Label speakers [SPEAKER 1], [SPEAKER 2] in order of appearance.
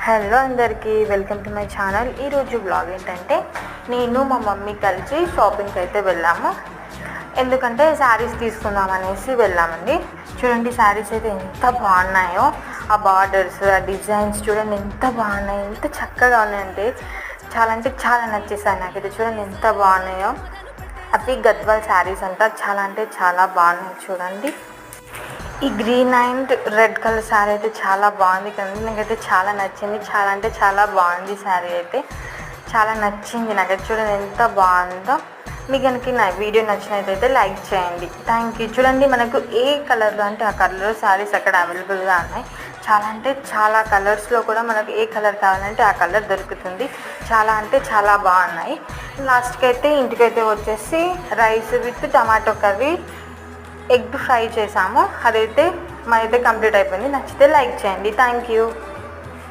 [SPEAKER 1] Hello అందరికీ, welcome to my channel. ఈరోజు blog ఏంటంటే నేను మా మమ్మీ కలిసి షాపింగ్కి అయితే వెళ్ళాము. ఎందుకంటే శారీస్ తీసుకుందాం అనేసి వెళ్ళామండి. చూడండి శారీస్ అయితే ఎంత బాగున్నాయో, ఆ బార్డర్స్, ఆ డిజైన్స్ చూడండి ఎంత బాగున్నాయి, ఎంత చక్కగా ఉన్నాయంటే అంటే చాలా నచ్చేసాయి నాకైతే. చూడండి ఎంత బాగున్నాయో. అవి గద్వాల్ శారీస్ అంట, అంటే చాలా బాగున్నాయి. చూడండి ఈ green and red colour sari అయితే చాలా బాగుంది కదండి. నాకైతే చాలా నచ్చింది. అంటే చాలా బాగుంది శారీ అయితే, చాలా నచ్చింది నాకైతే. చూడండి ఎంత బాగుందో. మీకు కనుక నా వీడియో నచ్చినట్లయితే లైక్ చేయండి. Thank you. చూడండి మనకు ఏ కలర్లో అంటే ఆ కలర్ శారీస్ అక్కడ అవైలబుల్గా ఉన్నాయి. అంటే చాలా కలర్స్లో కూడా మనకు ఏ కలర్ కావాలంటే ఆ కలర్ దొరుకుతుంది. అంటే చాలా బాగున్నాయి. లాస్ట్కి అయితే ఇంటికైతే వచ్చేసి rice with tomato curry, egg fry చేసాము. అదైతే మాదైతే కంప్లీట్ అయిపోయింది. నచ్చితే లైక్ చేయండి. Thank you.